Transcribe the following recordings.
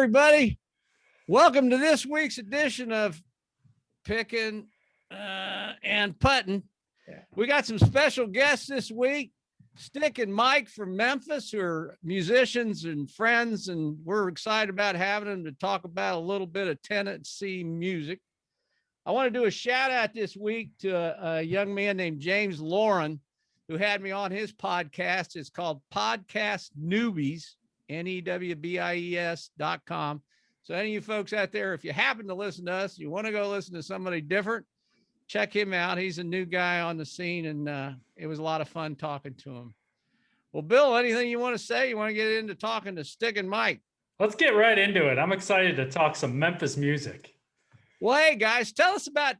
everybody. Welcome to this week's edition of Picking and Putting. We got some special guests this week, Stick and Mike from Memphis, who are musicians and friends, and we're excited about having them to talk about a little bit of Tennessee music. I want to do a shout out this week to a young man named James Lauren, who had me on his podcast. It's called Podcast Newbies, NEWBIES.com. So any of you folks out there, if you happen to listen to us, you want to go listen to somebody different, check him out. He's a new guy on the scene, and it was a lot of fun talking to him. Well, Bill, anything you want to say? You want to get into talking to Stick and Mike? Let's get right into it. I'm excited to talk some Memphis music. Well, hey guys, tell us about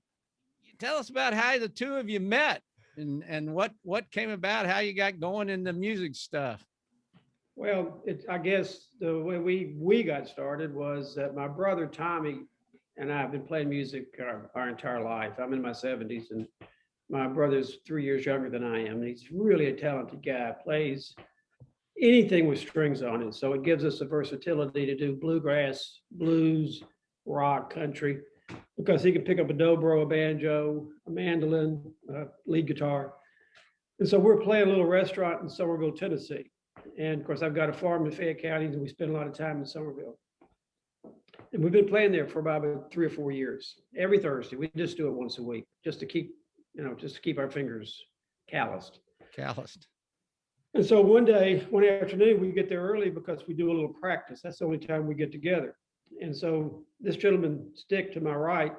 how the two of you met and what came about, how you got going in the music stuff. Well, I guess the way we got started was that my brother Tommy and I have been playing music our entire life. I'm in my 70s, and my brother's 3 years younger than I am. And he's really a talented guy, plays anything with strings on it. So it gives us the versatility to do bluegrass, blues, rock, country, because he can pick up a dobro, a banjo, a mandolin, lead guitar. And so we're playing a little restaurant in Somerville, Tennessee. And of course, I've got a farm in Fayette County, and we spend a lot of time in Somerville. And we've been playing there for about 3 or 4 years. Every Thursday, we just do it once a week, just to keep our fingers calloused. And so one afternoon, we get there early because we do a little practice. That's the only time we get together. And so this gentleman, Stick, to my right,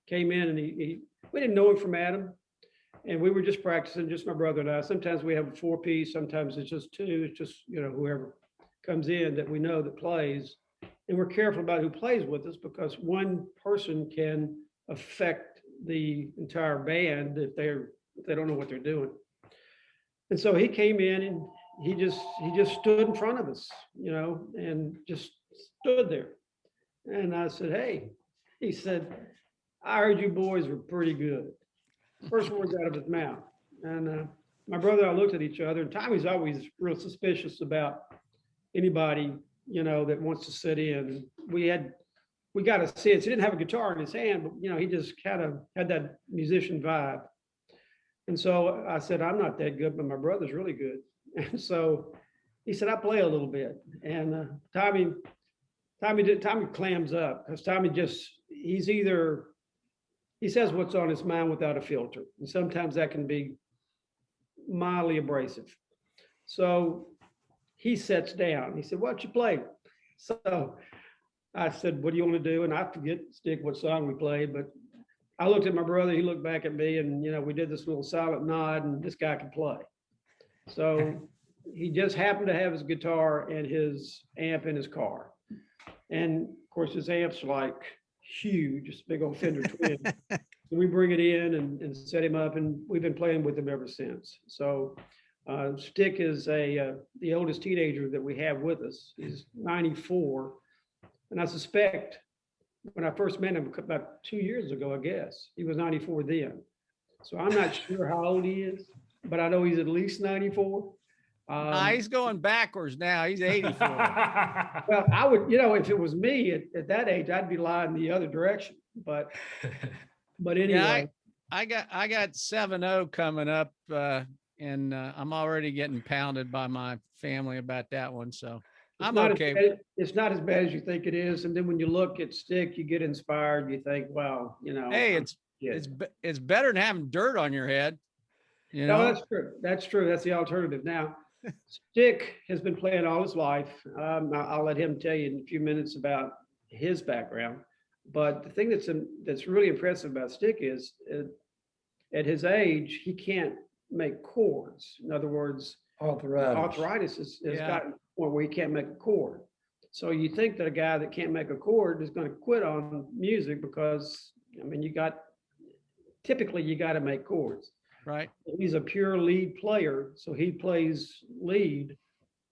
came in, and we didn't know him from Adam. And we were just practicing, just my brother and I. Sometimes we have a 4-piece, sometimes it's just 2. It's just, whoever comes in that we know that plays. And we're careful about who plays with us, because one person can affect the entire band if they don't know what they're doing. And so he came in, and he just stood in front of us, and just stood there. And I said, "Hey," he said, "I heard you boys were pretty good." First words out of his mouth. And my brother and I looked at each other, and Tommy's always real suspicious about anybody, that wants to sit in. We got a sense. He didn't have a guitar in his hand, but, he just kind of had that musician vibe. And so I said, "I'm not that good, but my brother's really good." And so he said, "I play a little bit." And Tommy clams up, because Tommy he says what's on his mind without a filter. And sometimes that can be mildly abrasive. So he sits down. He said, "What you play?" So I said, "What do you want to do?" And I forget, Stick, what song we played, but I looked at my brother, he looked back at me, and, we did this little silent nod, and this guy can play. So he just happened to have his guitar and his amp in his car. And of course, his amp's like huge, just big old Fender Twin. So we bring it in and set him up, and we've been playing with him ever since. So Stick is the oldest teenager that we have with us. He's 94, and I suspect when I first met him about 2 years ago, I guess he was 94 then. So I'm not sure how old he is, but I know he's at least 94. He's going backwards now. He's 84. Well, I would, if it was me at that age, I'd be lying the other direction. But anyway, yeah, I got 7-0 coming up, and I'm already getting pounded by my family about that one. So I'm okay. It's not as bad as you think it is. And then when you look at Stick, you get inspired. You think, wow, hey, it's better than having dirt on your head. No, that's true. That's true. That's the alternative. Now, Stick has been playing all his life. I'll let him tell you in a few minutes about his background. But the thing that's really impressive about Stick is at his age, he can't make chords. In other words, arthritis has gotten to the point where he can't make a chord. So you think that a guy that can't make a chord is going to quit on music, because, typically you got to make chords. Right. He's a pure lead player, so he plays lead,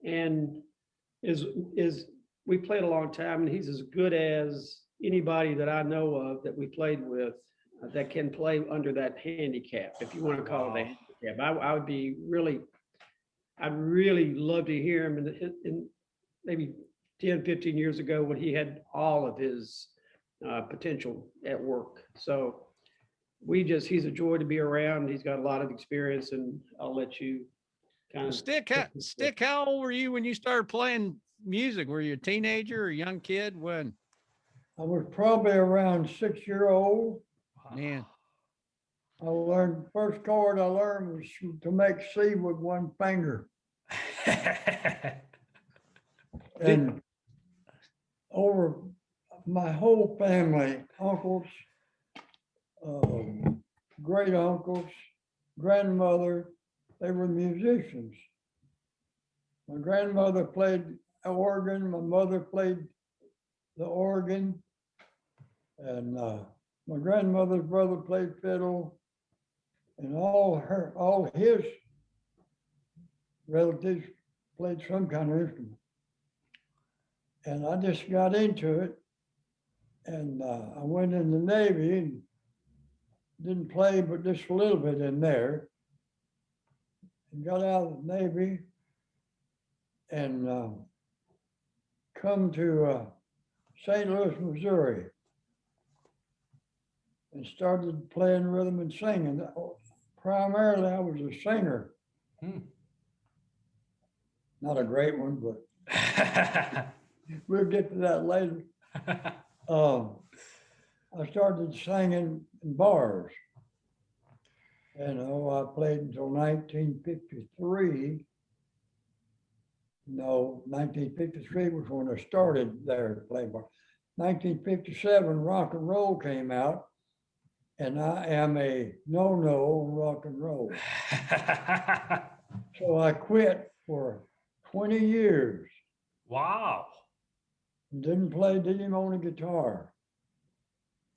and we played a long time, and he's as good as anybody that I know of that we played with that can play under that handicap, if you want to call it a handicap. I'd really love to hear him in maybe 10, 15 years ago when he had all of his potential at work. So he's a joy to be around. He's got a lot of experience, and I'll let you kind of Stick, how old were you when you started playing music? Were you a teenager or a young kid when? I was probably around 6-year-old. Man, I learned, first chord I learned was to make C with one finger. And over my whole family, uncles, great uncles, grandmother, they were musicians. My grandmother played organ, my mother played the organ, and my grandmother's brother played fiddle, and all his relatives played some kind of instrument. And I just got into it, and I went in the Navy and didn't play but just a little bit in there, and got out of the Navy and come to St. Louis, Missouri, and started playing rhythm and singing. Primarily, I was a singer. Not a great one, but we'll get to that later. I started singing in bars. And I played until 1953. No, 1953 was when I started there to play bar. 1957, rock and roll came out, and I am a no-no on rock and roll. So I quit for 20 years. Wow. Didn't even own a guitar.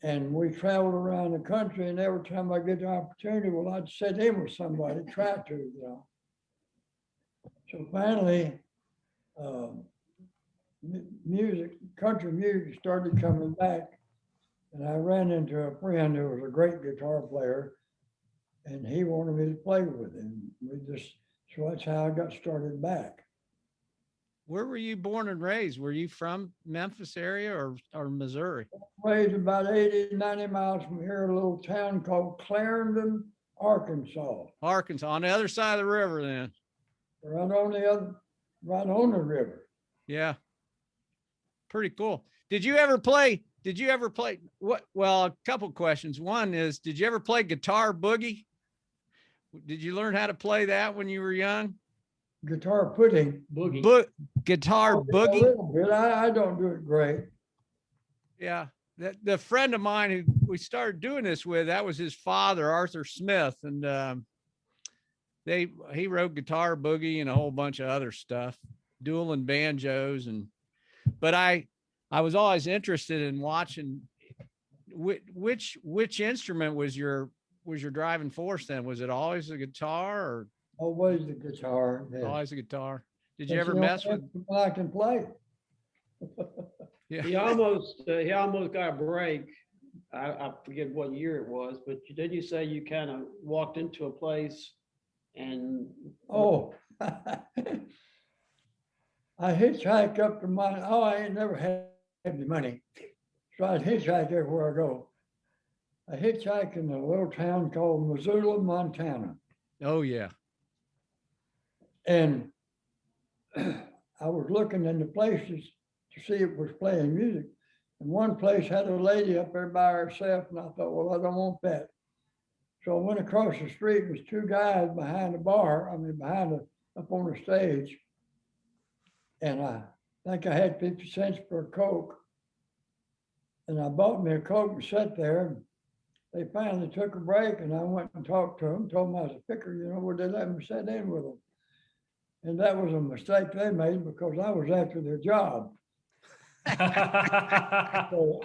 And we traveled around the country, and every time I get the opportunity, well, I'd sit in with somebody, try to, you know. So finally, country music started coming back, and I ran into a friend who was a great guitar player, and he wanted me to play with him. So that's how I got started back. where were you born and raised? Were you from Memphis area or Missouri? Raised about 80, 90 miles from here, a little town called Clarendon, Arkansas. Arkansas, on the other side of the river then. Right on the river. Yeah. Pretty cool. Did you ever play what? Well, a couple questions. One is, did you ever play guitar boogie? Did you learn how to play that when you were young? Guitar pudding. boogie. Guitar A boogie? little bit. I don't do it great. Yeah. The friend of mine who we started doing this with, that was his father, Arthur Smith. And he wrote guitar boogie and a whole bunch of other stuff, dueling banjos. But I was always interested in watching which instrument was your driving force then? Was it always the guitar or Always the guitar. Yeah. always the guitar? Did you That's ever the only mess with? instrument I can play. Yeah. He almost got a break. I forget what year it was, but did you say you kind of walked into a place and Oh, I hitchhike up to I ain't never had any money. So I'd hitchhike everywhere I go. I hitchhiked in a little town called Missoula, Montana. Oh yeah. And I was looking into places to see if it was playing music. And one place had a lady up there by herself, and I thought, well, I don't want that. So I went across the street, and there's two guys behind the bar, up on the stage. And I think I had 50 cents for a Coke. And I bought me a Coke and sat there. And they finally took a break, and I went and talked to them, told them I was a picker, would they let me sit in with them? And that was a mistake they made because I was after their job. So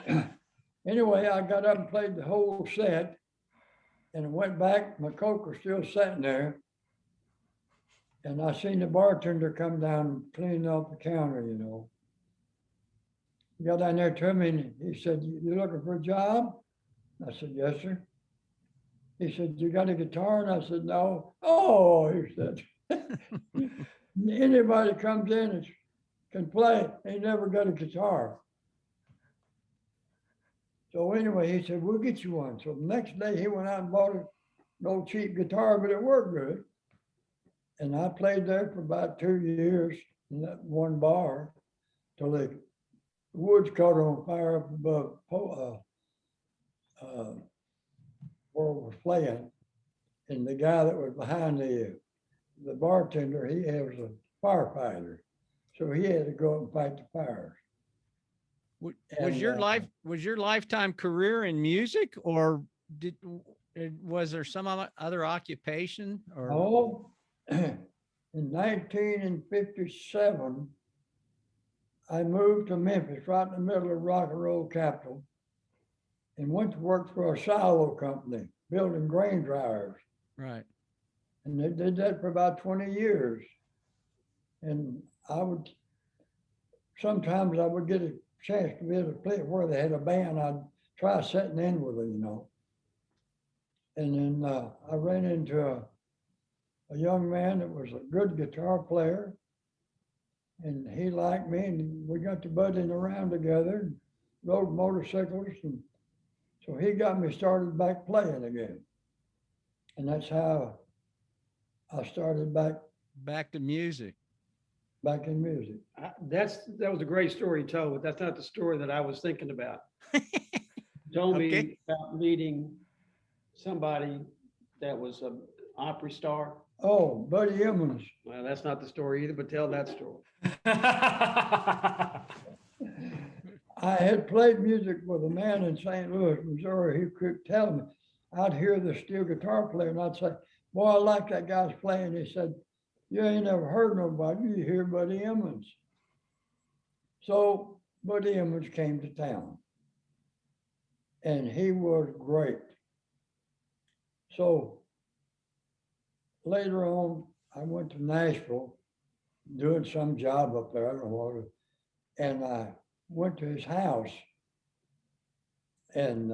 anyway, I got up and played the whole set, and I went back. My Coke was still sitting there. And I seen the bartender come down and clean off the counter, He got down there to me and he said, "You looking for a job?" I said, "Yes, sir." He said, "You got a guitar?" And I said, "No." "Oh," he said, "Anybody comes in, can play. He never got a guitar. So anyway, he said, we'll get you one. So the next day he went out and bought an old cheap guitar, but it worked good. And I played there for about 2 years in that one bar till the woods caught on fire up above where we was playing. And the guy that was behind the bartender, he was a firefighter. So he had to go up and fight the fires. Was And, your lifetime career in music, or was there some other occupation? Or Oh, in 1957, I moved to Memphis, right in the middle of rock and roll capital, and went to work for a silo company building grain dryers. right? And they did that for about 20 years. And sometimes I would get a chance to be able to play where they had a band. I'd try sitting in with them, you know. And then I ran into a young man that was a good guitar player, and he liked me, and we got to budding around together and rode motorcycles. And so he got me started back playing again. And that's how I started Back to music. back in music. That was a great story you told, but that's not the story that I was thinking about. You told me Okay. about meeting somebody that was an opera star. Oh, Buddy Emmons. Well, that's not the story either, but tell that story. I had played music with a man in St. Louis, Missouri, who could tell me. I'd hear the steel guitar player and I'd say, boy, I like that guy's playing. He said, you ain't never heard nobody, you hear Buddy Emmons. So Buddy Emmons came to town and he was great. So later on, I went to Nashville doing some job up there, I don't know what, and I went to his house, and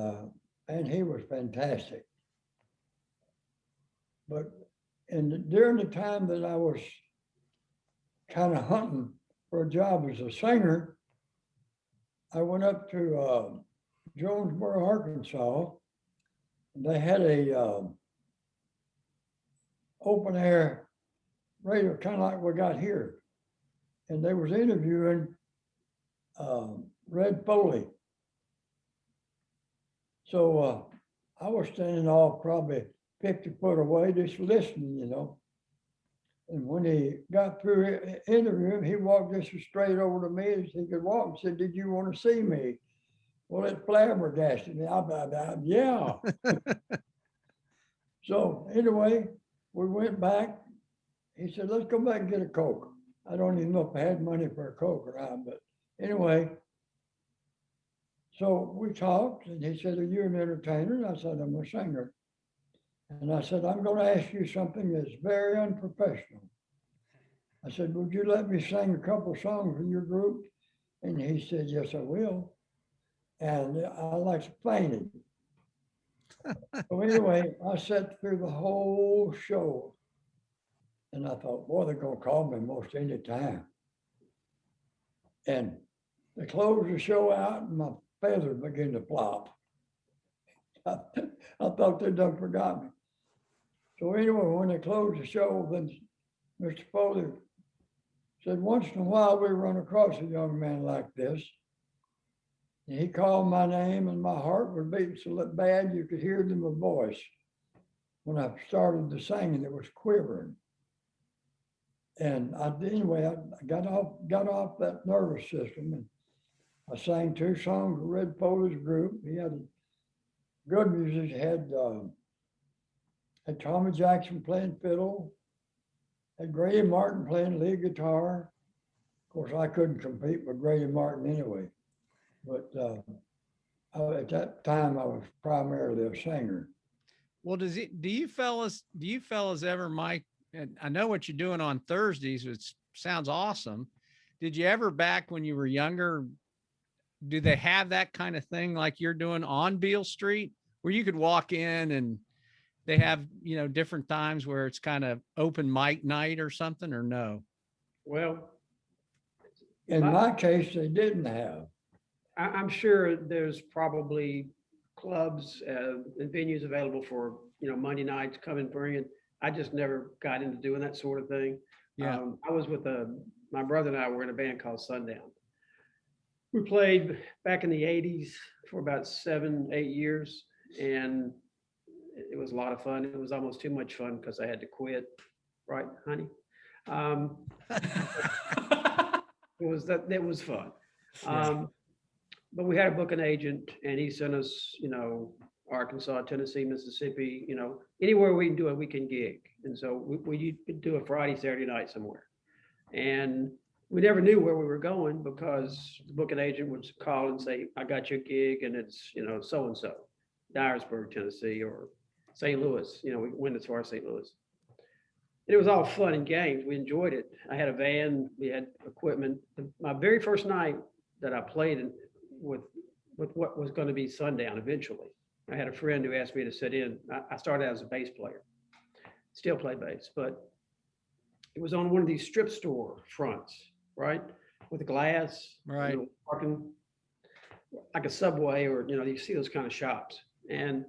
he was fantastic. But during the time that I was kind of hunting for a job as a singer, I went up to Jonesboro, Arkansas. And they had a open air radio, kind of like we got here, and they was interviewing Red Foley. So I was standing off probably 50 foot away, just listening, you know. And when he got through interviewing, he walked just as straight over to me as he could walk and said, did you want to see me? Well, it flabbergasted me. Yeah. So anyway, we went back. He said, let's go back and get a Coke. I don't even know if I had money for a Coke or not, but anyway. So we talked and he said, are you an entertainer? And I said, I'm a singer. And I said, I'm going to ask you something that's very unprofessional. I said, would you let me sing a couple songs for your group? And he said, yes, I will. And I like fainted. So anyway, I sat through the whole show. And I thought, boy, they're going to call me most any time. And they closed the show out and my feathers began to flop. I thought they'd done forgot me. So anyway, when they closed the show, then Mr. Foley said, once in a while we run across a young man like this. And he called my name and my heart was beating so bad you could hear it in my voice. When I started to sing, it was quivering. And anyway, I got off that nervous system and I sang 2 songs with Red Foley's group. He had good music, had Tommy Jackson playing fiddle, had Grady Martin playing lead guitar. Of course, I couldn't compete with Grady Martin anyway, but at that time I was primarily a singer. Well, do you fellas ever, Mike, and I know what you're doing on Thursdays, which sounds awesome. Did you ever, back when you were younger, do they have that kind of thing like you're doing on Beale Street, where you could walk in and they have, you know, different times where it's kind of open mic night or something, or no? Well, In my case, they didn't have. I'm sure there's probably clubs and venues available for, Monday nights, come and bring it. I just never got into doing that sort of thing. Yeah. I was with my brother and I were in a band called Sundown. We played back in the 80s for about 7-8 years, and it was a lot of fun. It was almost too much fun because I had to quit, right, honey? It was fun. But we had a booking agent, and he sent us, Arkansas, Tennessee, Mississippi, anywhere we can do a weekend gig. And so we do a Friday, Saturday night somewhere. And we never knew where we were going because the booking agent would call and say, I got your gig, and it's, so-and-so, Dyersburg, Tennessee, or St. Louis. We went as far as St. Louis. And it was all fun and games. We enjoyed it. I had a van, we had equipment. My very first night that I played with what was going to be Sundown eventually, I had a friend who asked me to sit in. I started out as a bass player, still play bass, but it was on one of these strip store fronts, right? With the glass, Right. Parking like a Subway, or, you see those kind of shops. And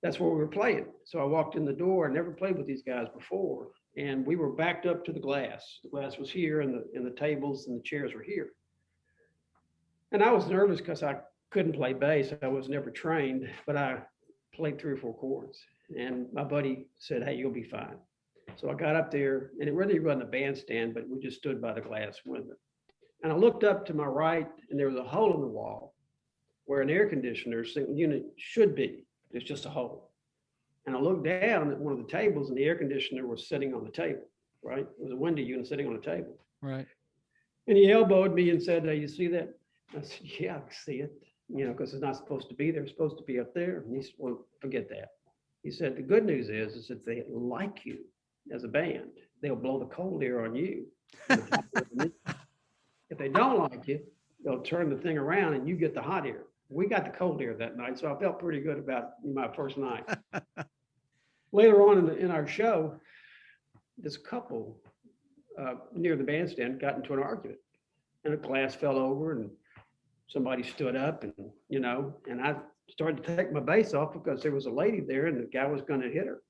that's where we were playing. So I walked in the door. I never played with these guys before. And we were backed up to the glass. The glass was here, and the tables and the chairs were here. And I was nervous because I couldn't play bass. I was never trained, but I played 3 or 4 chords. And my buddy said, hey, you'll be fine. So I got up there, and it really wasn't a bandstand, but we just stood by the glass window. And I looked up to my right, and there was a hole in the wall where an air conditioner unit should be. There's just a hole. And I looked down at one of the tables, and the air conditioner was sitting on the table, right? It was a window unit sitting on the table. Right. And he elbowed me and said, hey, you see that? I said, yeah, I see it, because it's not supposed to be there. It's supposed to be up there. And he said, well, forget that. He said, the good news is if they like you as a band, they'll blow the cold air on you. If they don't like you, they'll turn the thing around and you get the hot air. We got the cold air that night, so I felt pretty good about my first night. Later on in our show, this couple near the bandstand got into an argument, and a glass fell over, and somebody stood up, and and I started to take my bass off because there was a lady there, and the guy was going to hit her.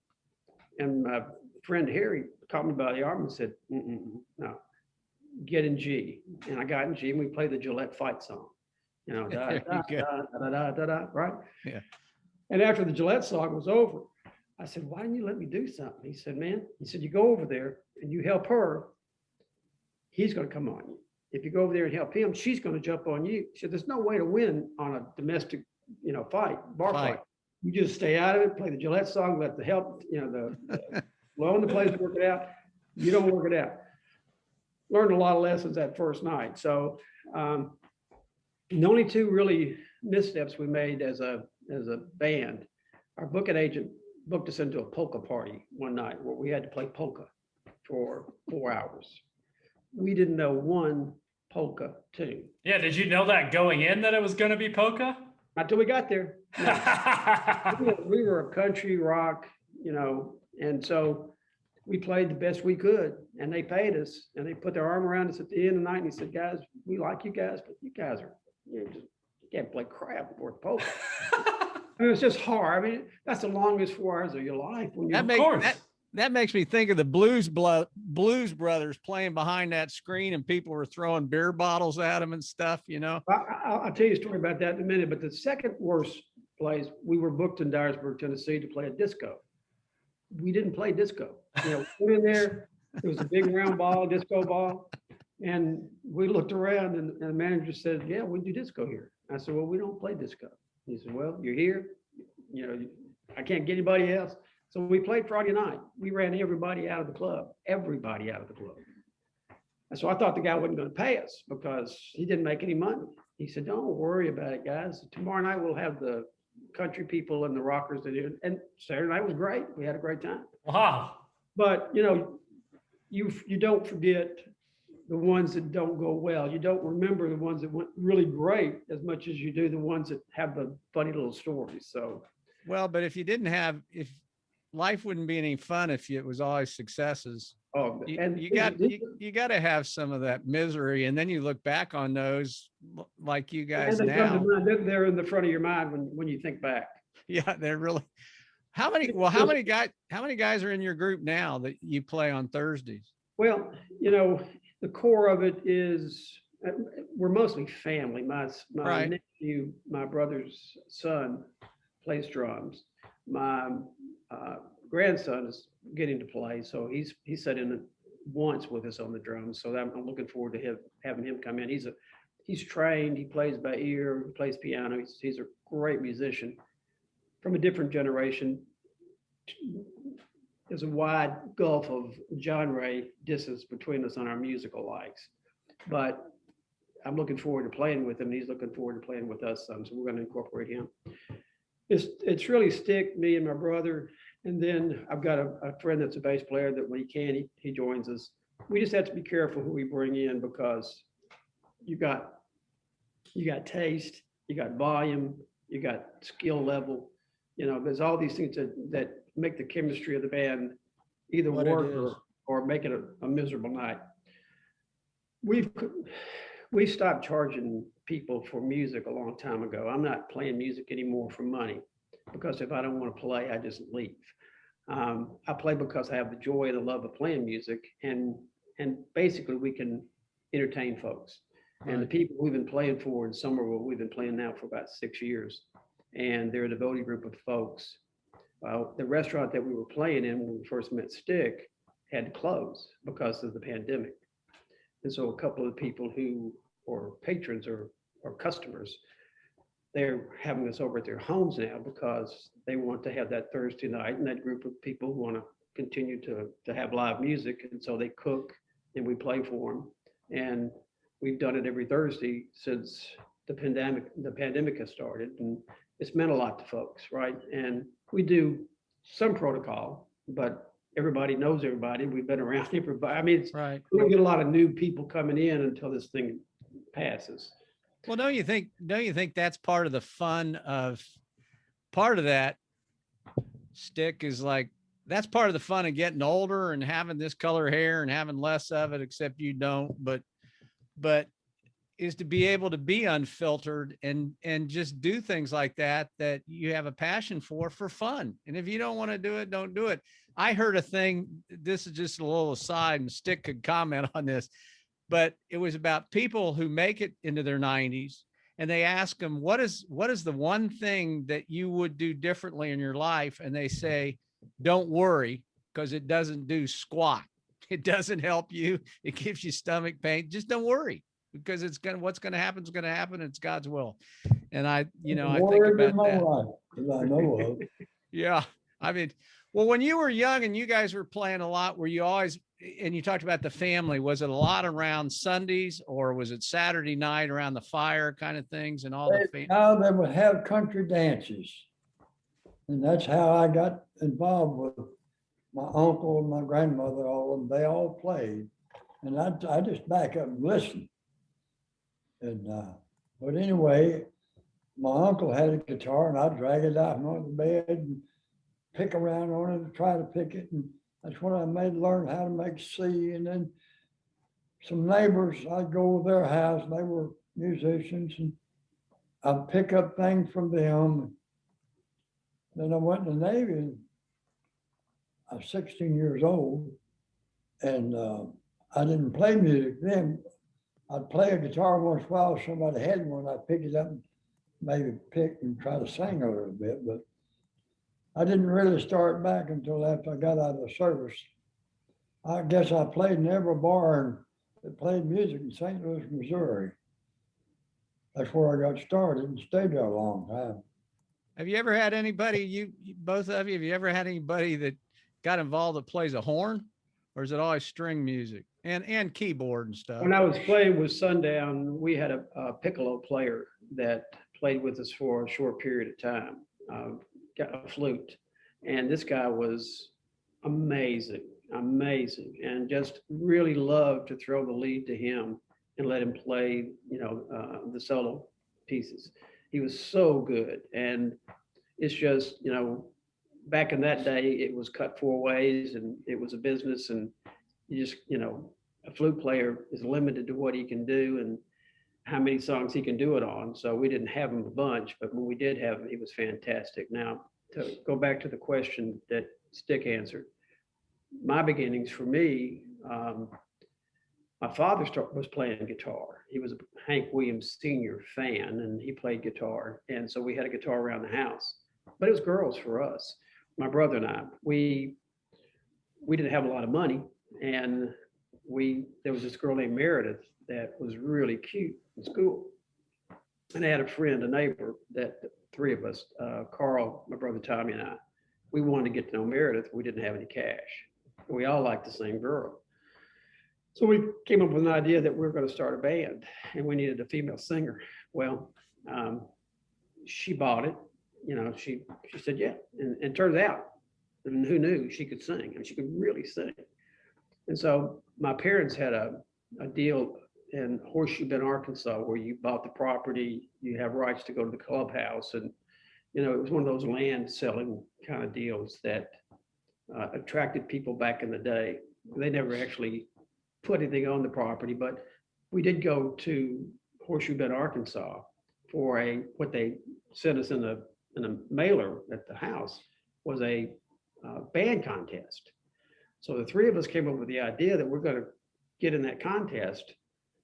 And my friend Harry caught me by the arm and said, no, get in G. And I got in G, and we played the Gillette fight song. Da, da, da, da, da, da, da, right? Yeah. And after the Gillette song was over, I said, why didn't you let me do something? He said, you go over there and you help her, he's going to come on you. If you go over there and help him, she's going to jump on you. He said, there's no way to win on a domestic, bar fight. You just stay out of it, play the Gillette song, let the help, the blow in the place work it out. You don't work it out. Learned a lot of lessons that first night. So, the only 2 really missteps we made as a band, our booking agent booked us into a polka party one night where we had to play polka for 4 hours. We didn't know one polka tune. Yeah, did you know that going in that it was going to be polka? Not till we got there. No. We were a country rock, and so we played the best we could, and they paid us, and they put their arm around us at the end of the night, and he said, guys, we like you guys, but you guys are, you can't play crap worth polka. It's just hard. I mean, that's the longest 4 hours of your life. When you're That makes me think of the Blues Brothers playing behind that screen, and people were throwing beer bottles at them and stuff, I'll tell you a story about that in a minute, but the second worst place, we were booked in Dyersburg, Tennessee to play a disco. We didn't play disco. Went in there, it was a big round ball, disco ball. And we looked around, and the manager said, yeah, we do disco here. I said, well, we don't play disco. He said, well, you're here. I can't get anybody else. So we played Friday night. We ran everybody out of the club, And so I thought the guy wasn't going to pay us because he didn't make any money. He said, don't worry about it, guys. Tomorrow night we'll have the country people and the rockers. And Saturday night was great. We had a great time. Wow. But, you don't forget the ones that don't go well. You don't remember the ones that went really great as much as you do the ones that have the funny little stories. So, well, but if life wouldn't be any fun if it was always successes. Oh, You got to have some of that misery, and then you look back on those like you guys and they come to now. mind. They're in the front of your mind when you think back. Yeah, they're really. How many guys are in your group now that you play on Thursdays? Well, the core of it is we're mostly family. My Right. nephew, my brother's son, plays drums. My grandson is getting to play, so he sat in once with us on the drums. So I'm looking forward to having him come in. He's trained. He plays by ear. He plays piano. He's a great musician from a different generation. There's a wide gulf of genre distance between us on our musical likes, but I'm looking forward to playing with him. He's looking forward to playing with us some, so we're going to incorporate him. It's really Stick, me and my brother, and then I've got a friend that's a bass player that when he can, he joins us. We just have to be careful who we bring in because you got taste, you got volume, you got skill level. There's all these things that make the chemistry of the band either What it work is. or make it a miserable night. We stopped charging people for music a long time ago. I'm not playing music anymore for money because if I don't want to play, I just leave. I play because I have the joy and the love of playing music, and basically we can entertain folks. And the people we've been playing for in Somerville, we've been playing now for about 6 years, and they're a devoted group of folks. Well, the restaurant that we were playing in when we first met Stick had to close because of the pandemic. And so a couple of the people who are patrons or customers, they're having us over at their homes now because they want to have that Thursday night, and that group of people who want to continue to have live music. And so they cook and we play for them. And we've done it every Thursday since the pandemic has started. And it's meant a lot to folks, right? And we do some protocol, but everybody knows everybody. We've been around everybody. I mean, Right. we don't get a lot of new people coming in until this thing passes. Well, don't you think that's part of the fun of part of that Stick is like, that's part of the fun of getting older and having this color hair and having less of it, except you don't, but is to be able to be unfiltered and just do things like that you have a passion for fun. And if you don't want to do it, don't do it. I heard a thing, this is just a little aside and Stick could comment on this, but it was about people who make it into their 90s and they ask them, what is the one thing that you would do differently in your life? And they say, don't worry, because it doesn't do squat. It doesn't help you. It gives you stomach pain. Just don't worry, because what's going to happen is going to happen. It's God's will. And I think about that. Life, I know of. Yeah. I mean, well, when you were young and you guys were playing a lot, were you always, and you talked about the family, was it a lot around Sundays or was it Saturday night around the fire kind of things and all the family? Now they would have country dances. And that's how I got involved with my uncle and my grandmother, all of them. They all played. And I just back up and listen. And but anyway, my uncle had a guitar and I'd drag it out on the bed and pick around on it and try to pick it. And that's when I learn how to make C. And then some neighbors, I'd go to their house and they were musicians and I'd pick up things from them. Then I went in the Navy and I was 16 years old and I didn't play music then. I'd play a guitar once in a while, somebody had one, I'd pick it up and maybe pick and try to sing a little bit, but I didn't really start back until after I got out of the service. I guess I played in every bar that played music in St. Louis, Missouri. That's where I got started and stayed there a long time. Have you ever had anybody, both of you, have you ever had anybody that got involved that plays a horn, or is it always string music and keyboard and stuff? When I was playing with Sundown, we had a piccolo player that played with us for a short period of time, got a flute. And this guy was amazing, and just really loved to throw the lead to him and let him play, the solo pieces. He was so good. And it's just, back in that day, it was cut 4 ways and it was a business. And you just, a flute player is limited to what he can do and how many songs he can do it on. So we didn't have him a bunch, but when we did have him, he was fantastic. Now, to go back to the question that Stick answered, my beginnings for me, my father was playing guitar. He was a Hank Williams Sr. fan, and he played guitar. And so we had a guitar around the house, but it was girls for us. My brother and I, we didn't have a lot of money, and there was this girl named Meredith that was really cute in school. And I had a friend, a neighbor, that the three of us, Carl, my brother Tommy, and I, we wanted to get to know Meredith. We didn't have any cash. We all liked the same girl. So we came up with an idea that we were going to start a band, and we needed a female singer. Well, she bought it. She said, yeah. And turns out, and who knew, she could sing, and she could really sing. And so my parents had a deal in Horseshoe Bend, Arkansas, where you bought the property, you have rights to go to the clubhouse. And, it was one of those land selling kind of deals that attracted people back in the day. They never actually put anything on the property, but we did go to Horseshoe Bend, Arkansas for what they sent us in a mailer at the house was a band contest. So the three of us came up with the idea that we're going to get in that contest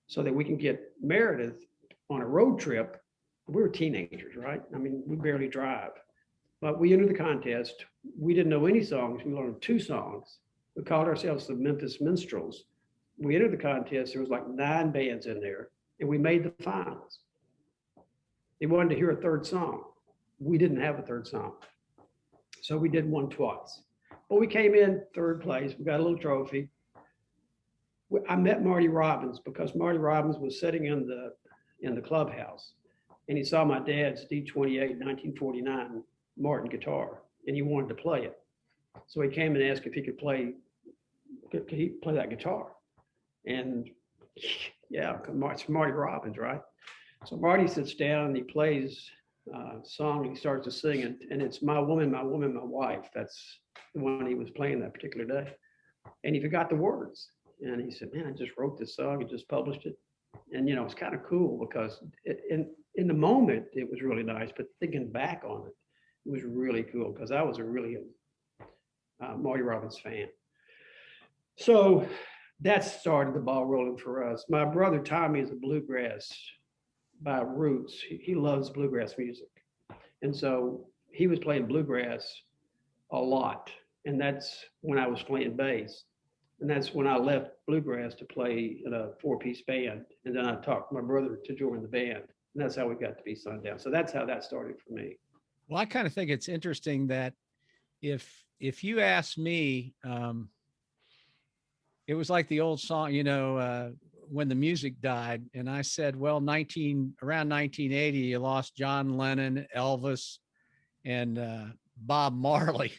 so that we can get Meredith on a road trip. We were teenagers, right? I mean, we barely drive, but we entered the contest. We didn't know any songs. We learned 2 songs. We called ourselves the Memphis Minstrels. We entered the contest. There was like 9 bands in there, and we made the finals. They wanted to hear a third song. We didn't have a third song. So we did one twice. But we came in 3rd place. We got a little trophy. I met Marty Robbins because Marty Robbins was sitting in the clubhouse, and he saw my dad's D28 1949 Martin guitar, and he wanted to play it. So he came and asked if he could play that guitar. And yeah, it's Marty Robbins, right? So Marty sits down and he plays a song, and he starts to sing it, and it's My Woman, My Woman, My Wife. That's the one he was playing that particular day. And he forgot the words. And he said, man, I just wrote this song and just published it. And, it's kind of cool because in the moment, it was really nice, but thinking back on it, it was really cool because I was a really Marty Robbins fan. So that started the ball rolling for us. My brother Tommy is a bluegrass by roots. He loves bluegrass music. And so he was playing bluegrass a lot. And that's when I was playing bass. And that's when I left bluegrass to play in a 4-piece band. And then I talked my brother to join the band. And that's how we got to be Sundown. So that's how that started for me. Well, I kind of think it's interesting that if you ask me, it was like the old song, when the music died. And I said, well, around 1980, you lost John Lennon, Elvis, and Bob Marley,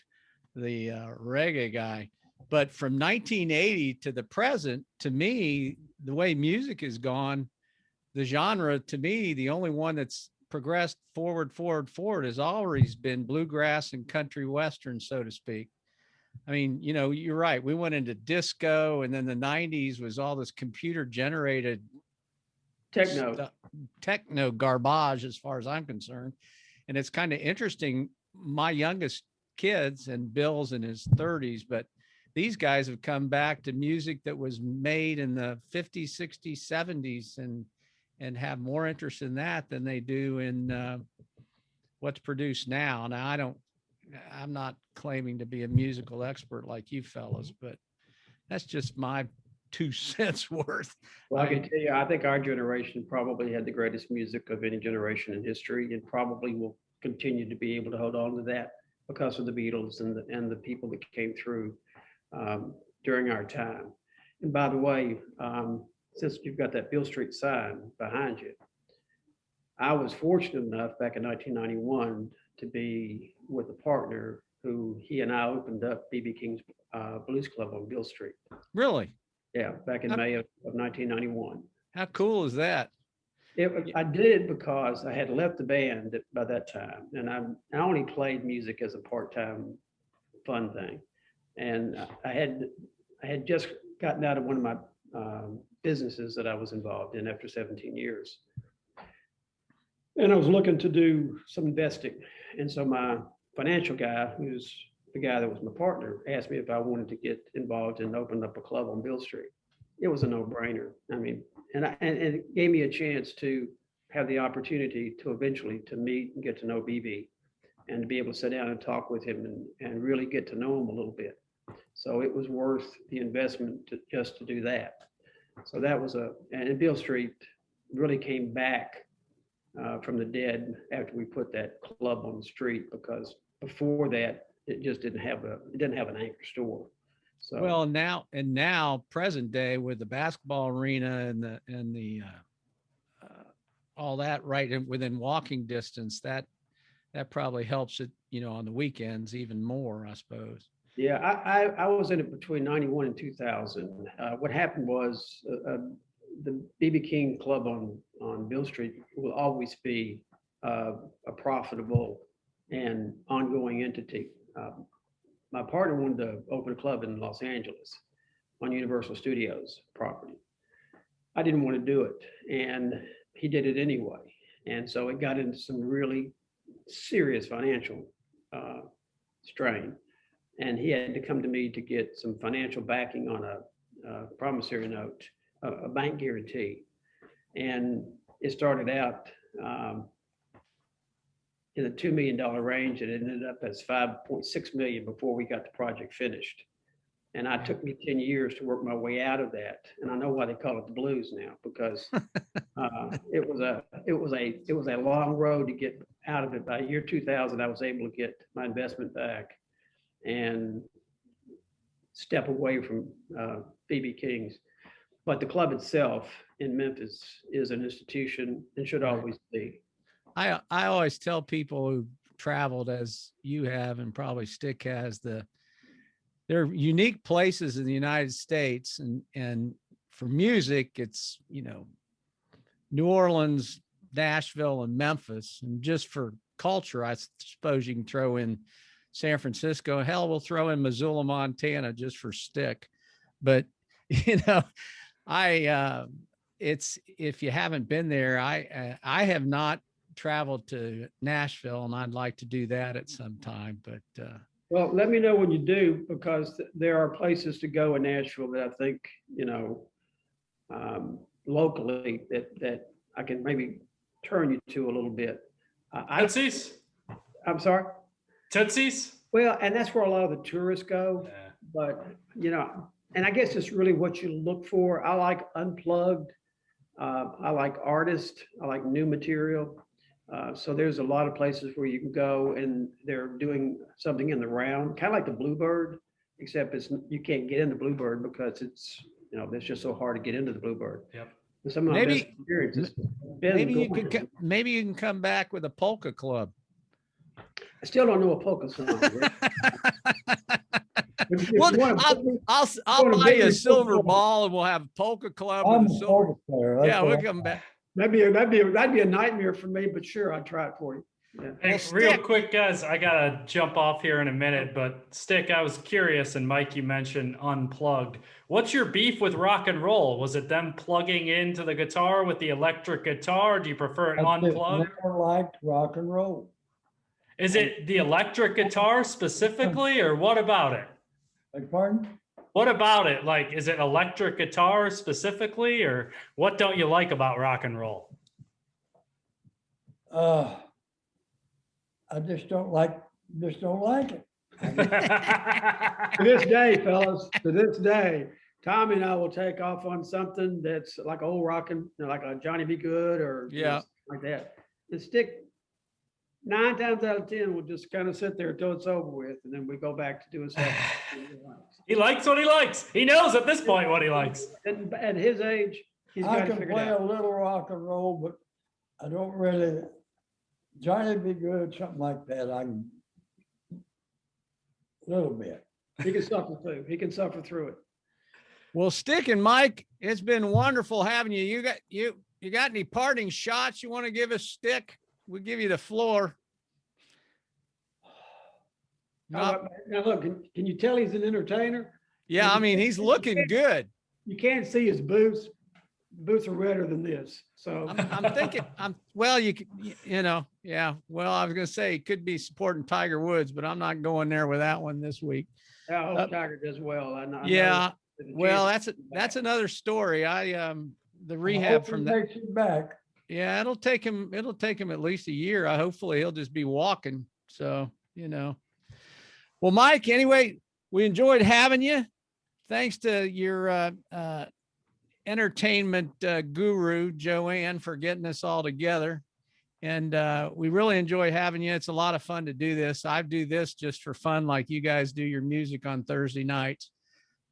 the reggae guy. But from 1980 to the present, to me, the way music has gone, the genre, to me, the only one that's progressed forward has always been bluegrass and country western, so to speak. I mean, you're right. We went into disco, and then the 90s was all this computer generated techno garbage, as far as I'm concerned. And it's kind of interesting. My youngest kids, and Bill's in his 30s, but these guys have come back to music that was made in the 50s, 60s, 70s, and have more interest in that than they do in what's produced now. Now, I'm not claiming to be a musical expert like you fellas, but that's just my 2 cents worth. Well, I can tell you, I think our generation probably had the greatest music of any generation in history, and probably will continue to be able to hold on to that because of the Beatles and the people that came through during our time. And by the way, since you've got that Beale Street sign behind you, I was fortunate enough back in 1991 to be with a partner who he and I opened up B.B. King's Blues Club on Beale Street. Really? Yeah, back in May of 1991. How cool is that? I did because I had left the band by that time, and I only played music as a part-time fun thing. And I had just gotten out of one of my businesses that I was involved in after 17 years. And I was looking to do some investing. And so my financial guy, who's the guy that was my partner, asked me if I wanted to get involved and open up a club on Beale Street. It was a no-brainer. I mean, and it gave me a chance to have the opportunity to eventually to meet and get to know BB and to be able to sit down and talk with him and really get to know him a little bit. So it was worth the investment just to do that. So that was and Beale Street really came back from the dead after we put that club on the street, because before that, it just didn't have an anchor store. So Well, now present day with the basketball arena and the all that right within walking distance, that probably helps it, on the weekends even more, I suppose. yeah, I was in it between 91 and 2000. What happened was the BB King Club on Beale Street will always be a profitable and ongoing entity. My partner wanted to open a club in Los Angeles on Universal Studios property. I didn't want to do it, and he did it anyway. And so it got into some really serious financial strain. And he had to come to me to get some financial backing on a promissory note, a bank guarantee. And it started out in the $2 million range. It ended up as 5.6 million before we got the project finished. And it took me 10 years to work my way out of that. And I know why they call it the blues now, because it was a long road to get out of it. By year 2000, I was able to get my investment back and step away from BB King's. But the club itself in Memphis is an institution and should always be. I always tell people who traveled as you have, and probably Stick has, there are unique places in the United States, and for music, it's, New Orleans, Nashville, and Memphis. And just for culture, I suppose you can throw in San Francisco. Hell, we'll throw in Missoula, Montana, just for Stick. But, it's, if you haven't been there, I have not traveled to Nashville, and I'd like to do that at some time, but well, let me know when you do, because there are places to go in Nashville that I think, locally that I can maybe turn you to a little bit. Tootsies? I'm sorry? Tootsies? Well, and that's where a lot of the tourists go, Yeah. but, and I guess it's really what you look for. I like unplugged. I like artists. I like new material. So there's a lot of places where you can go and they're doing something in the round, kind of like the Bluebird, except you can't get into Bluebird because it's just so hard to get into the Bluebird. Yep. And some of my best experiences. Maybe you can come back with a polka club. I still don't know a polka song. Well, I'll buy you a silver ball, and we'll have a polka club I'm with a a silver. polka player. Yeah, we'll come back. That'd be a nightmare for me, but sure, I'd try it for you. Yeah. Hey, Well, real Stick- quick, guys, I gotta jump off here in a minute, but Stick, I was curious, and Mike, you mentioned unplugged. What's your beef with rock and roll? Was it them plugging into the guitar with the electric guitar? Or do you prefer it I just unplugged? never liked rock and roll. Is it the electric guitar specifically, or what about it? Beg pardon? What about it? Like, is it electric guitar specifically, or what don't you like about rock and roll? I just don't like it. To this day, fellas, to this day, Tommy and I will take off on something that's like old rockin', like a Johnny B. Good or like that. The Stick, 9 times out of 10, will just kind of sit there until it's over with, and then we go back to doing stuff. He likes what he likes. He knows at this point what he likes. And at his age, he's I got to can figure it play a out. little rock and roll, but I don't really, Johnny be good, something like that. I can, a little bit. He can suffer too. He can suffer through it. Well, Stick and Mike, it's been wonderful having you. You got any parting shots you want to give us, Stick? We'll give you the floor. Now look, can you tell he's an entertainer? Yeah, I mean, he's looking good. You can't see his boots. Boots are redder than this. So I'm thinking, well, you could, yeah. Well, I was going to say it could be supporting Tiger Woods, but I'm not going there with that one this week. I hope Tiger does well. I know Yeah. there's a Well, chance that's another story. The I rehab hope from he that. makes it back. Yeah, it'll take him at least a year. Hopefully he'll just be walking. So, well, Mike, anyway, we enjoyed having you. Thanks to your entertainment guru, Joanne, for getting us all together. And we really enjoy having you. It's a lot of fun to do this. I do this just for fun, like you guys do your music on Thursday nights.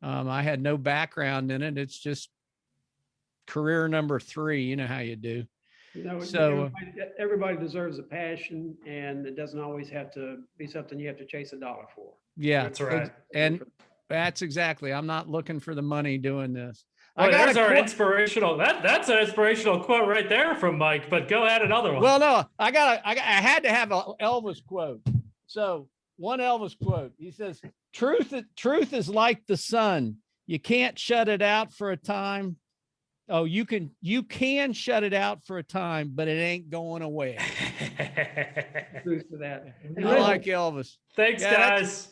I had no background in it. It's just career number 3. You know how you do. So everybody deserves a passion, and it doesn't always have to be something you have to chase $1 for. yeah, That's right. And that's exactly. I'm not looking for the money doing this. Well, I got there's our inspirational. That's an inspirational quote right there from Mike. But go ahead, another one. Well, no, I had to have an Elvis quote. So one Elvis quote. He says, "Truth is like the sun. You can't shut it out for a time. Oh, you can shut it out for a time, but it ain't going away." Truth to that. I like Elvis. Thanks, Yeah, guys.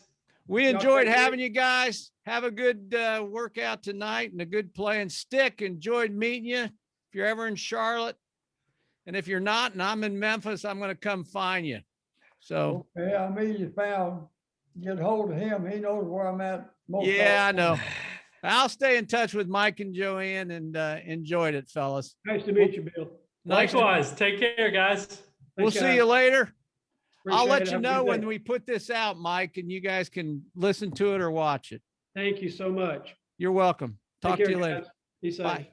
We Y'all enjoyed take care. having you guys. Have a good workout tonight and a good play. And Stick, enjoyed meeting you. If you're ever in Charlotte, and if you're not, and I'm in Memphis, I'm going to come find you. So Okay, I'm easy found. Get hold of him. He knows where I'm at. most yeah, I of the know. time. I'll stay in touch with Mike and Joanne, and enjoyed it, fellas. Nice to meet you, Bill. Nice to- Likewise. Take care, guys. We'll Thanks, see you guys. later. I'll Appreciate let it. you Have a know good when day. we put this out, Mike, and you guys can listen to it or watch it. Thank you so much. You're welcome. Take Talk to care, you later. guys. Be safe. Bye.